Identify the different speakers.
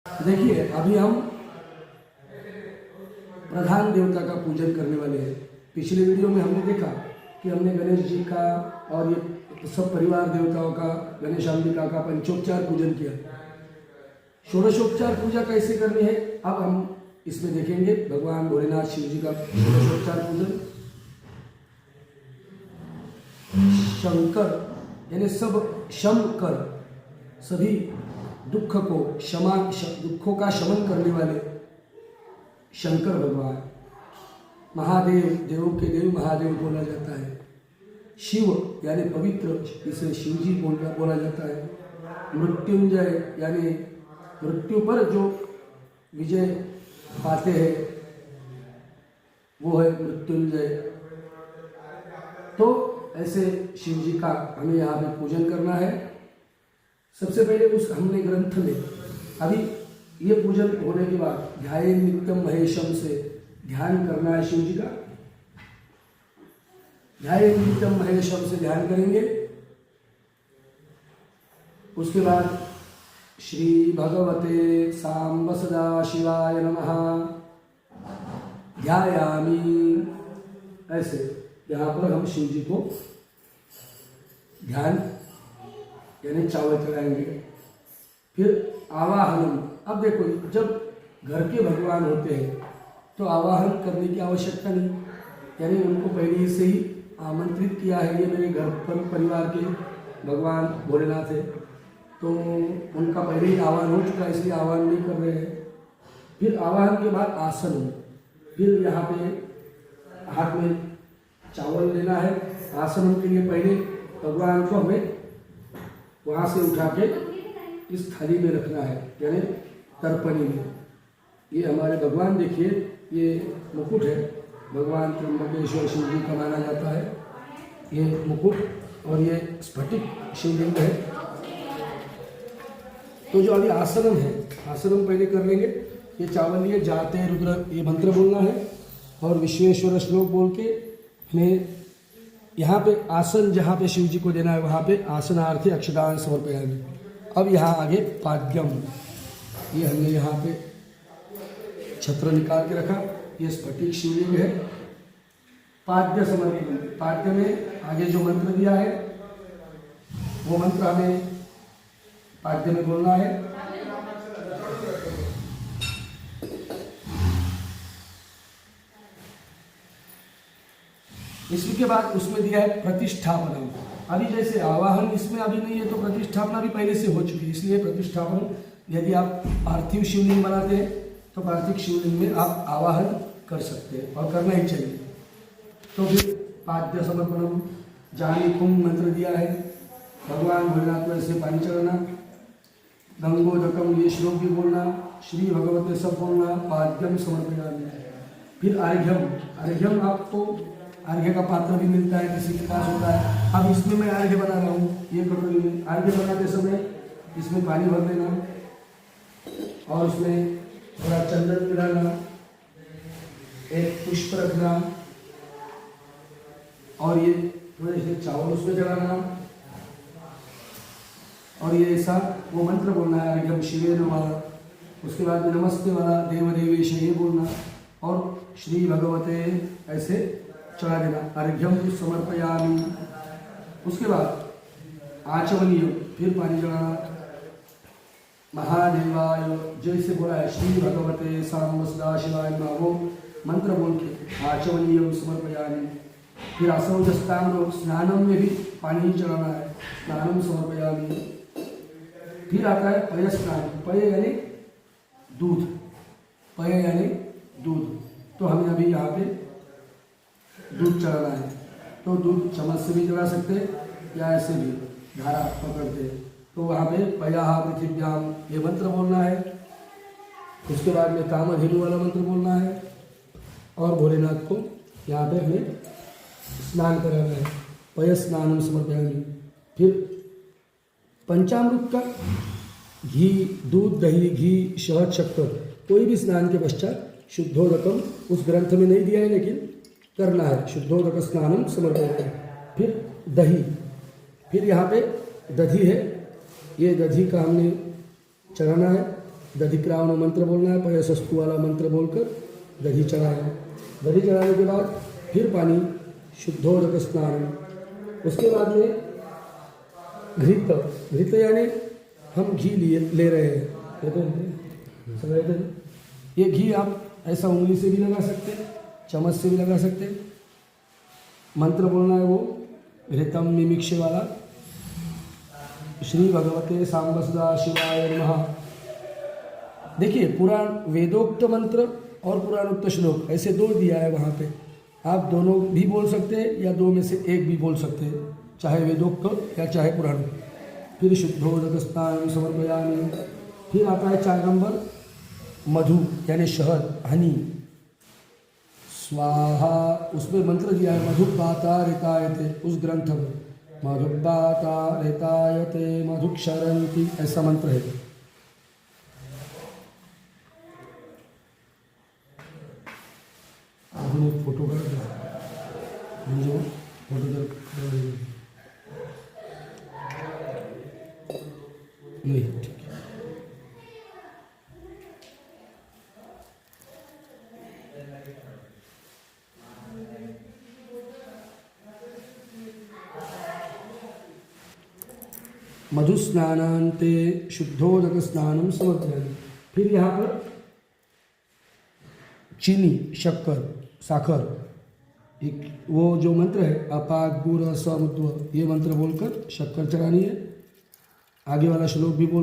Speaker 1: देखिए, अभी हम प्रधान देवता का पूजन करने वाले हैं। पिछले वीडियो में हमने देखा कि हमने गणेश जी का और ये सब परिवार देवताओं का, गणेश अंबिका का पंचोपचार पूजन किया। षोडशोपचार पूजा कैसे करनी है अब हम इसमें देखेंगे। भगवान भोलेनाथ शिव जी का षोडशोपचार पूजन। शंकर यानी सब शम कर, सभी दुख को दुखों का शमन करने वाले शंकर भगवान, महादेव, देवों के देव महादेव बोला जाता है। शिव यानी पवित्र, इसे शिव जी बोला जाता है। मृत्युंजय यानी मृत्यु पर जो विजय पाते हैं वो है मृत्युंजय। तो ऐसे शिव जी का हमें यहाँ पे पूजन करना है। सबसे पहले उस हमने ग्रंथ में अभी ये पूजन होने के बाद ध्याये नित्यम महेशम से ध्यान करना है शिव जी का। ध्याये नित्यम महेशम से ध्यान करेंगे। उसके बाद श्री भगवते सांब सदा शिवाय नमः ध्यायामि, ऐसे यहाँ पर हम शिव जी को ध्यान यानी चावल चढ़ाएंगे। फिर आवाहनम। अब देखो, जब घर के भगवान होते हैं तो आवाहन करने की आवश्यकता नहीं, यानी उनको पहले से ही आमंत्रित किया है। ये मेरे घर पर परिवार के भगवान भोलेनाथ है, तो उनका पहले ही आवाहन हो चुका है, इसलिए आवाहन नहीं कर रहे हैं। फिर आवाहन के बाद आसन। फिर यहाँ पे हाथ में चावल लेना है। आसन के लिए पहले भगवान को हमें वहाँ से उठा के इस थाली में रखना है, यानी तर्पणी में। ये हमारे भगवान, देखिए ये मुकुट है, भगवान त्र्यंबकेश्वर शिव जी का माना जाता है ये मुकुट, और ये स्फटिक शिवलिंग है। तो जो अभी आसनम है, आसनम पहले कर लेंगे। ये चावल लिए जाते रुद्र, ये मंत्र बोलना है और विश्वेश्वर श्लोक बोल के हमें यहाँ पे आसन जहाँ पे शिव जी को देना है वहाँ पे आसनार्थी अक्षदान समर्पयामि। अब यहाँ आगे पाद्यम, ये हमने यहाँ पे छत्र निकाल के रखा, ये स्फटिक शिवलिंग है। पाद्य समर्पण, पाद्य में आगे जो मंत्र दिया है वो मंत्र हमें पाद्य में बोलना है। इसके बाद उसमें दिया है प्रतिष्ठापन। अभी जैसे आवाहन इसमें अभी नहीं है, तो प्रतिष्ठापना भी पहले से हो चुकी है, इसलिए प्रतिष्ठापन, यदि आप पार्थिव शिवलिंग बनाते हैं तो पार्थिव शिवलिंग में आप आवाहन कर सकते हैं और करना ही चाहिए। तो फिर पाद्य समर्पणम, जानी कुंभ मंत्र दिया है, भगवान भोलेनाथ को ऐसे पानी चढ़ाना। गंगोदकम, ये श्लोक भी बोलना, श्री भगवते सब बोलना, पाद्यम समर्पयामि। फिर अर्घ्यम, अर्घ्यम आपको अर्घ्य का पात्र भी मिलता है, किसी के पास होता है। अब इसमें मैं अर्घ्य बना रहा हूँ, ये कटोरी में। अर्घ्य बनाते समय इसमें पानी भर देना और उसमें थोड़ा चंदन मिलाना, एक पुष्प रखना और ये थोड़े से चावल उसमें चढ़ाना और ये ऐसा वो मंत्र बोलना है, अर्घ्यम शिवे नमः। उसके बाद नमस्ते वाला देवदेवेश ये बोलना और श्री भगवते ऐसे चढ़ा देना। अर्घ्यम समर्पयामि। उसके बाद आचमनीय, फिर पानी चढ़ाना। महादेवाय, जैसे बोला है श्री भगवते सांब सदा शिवाय नमः, वो मंत्र बोल के आचमनीय समर्पयामि। फिर असौजस्ताम्र, स्नानम में भी पानी ही चढ़ाना है, स्नानम समर्पयामि। फिर आता है पय स्नान। पय यानी दूध, पय यानी दूध। तो हमें अभी यहाँ पे दूध चढ़ाना है, तो दूध चम्मच से भी चढ़ा सकते या ऐसे भी धारा पकड़ते। तो वहाँ पे पया पृथिव्याम ये मंत्र बोलना है। उसके बाद में कामधेनु वाला मंत्र बोलना है और भोलेनाथ को यहाँ पे हमें स्नान कराना है, पय स्नानम समर्पयामि। फिर पंचामृत का घी, दूध, दही, घी, शहद, शक्कर, कोई भी स्नान के पश्चात शुद्धोदकम, उस ग्रंथ में नहीं दिया है लेकिन करना है, शुद्धोदक स्नानम समर्पयामि। फिर दही, फिर यहाँ पे दधी है, ये दधी का हमने चढ़ाना है। दधिक्रावण मंत्र बोलना है, पयसस्तु वाला मंत्र बोलकर दधी चढ़ाना। दधी चढ़ाने के बाद फिर पानी, शुद्धोदक स्नान। उसके बाद में घृत, घृत यानी हम घी ले रहे हैं, ये घी आप ऐसा उंगली से भी लगा सकते हैं, चम्मच से भी लगा सकते हैं। मंत्र बोलना है वो घृतम मिमिक्षे वाला, श्री भगवते सांब सदा शिवाय नमः। देखिए पुराण वेदोक्त मंत्र और पुराणोक्त श्लोक ऐसे दो दिया है वहाँ पे, आप दोनों भी बोल सकते हैं या दो में से एक भी बोल सकते हैं, चाहे वेदोक्त या चाहे पुराण। फिर शुद्धोदक स्नान समर्पयामि। फिर आता है 4 नंबर मधु यानी शहद, हनी, स्वाहा। उसमें मंत्र दिया है मधुपाता रेतायते, उस ग्रंथ में मधुपाता रेतायते मधुक्षरन्ति, ऐसा मंत्र है। आपने फोटो कर जो फोटो नहीं, ठीक है। मधु स्नानान्ते शुद्धोदक स्नानम समर्पयामि। फिर यहाँ पर चीनी, शक्कर, साखर, एक वो जो मंत्र है अपाक गुर समुद्व, ये मंत्र बोलकर शक्कर चढ़ानी है। आगे वाला श्लोक भी बोल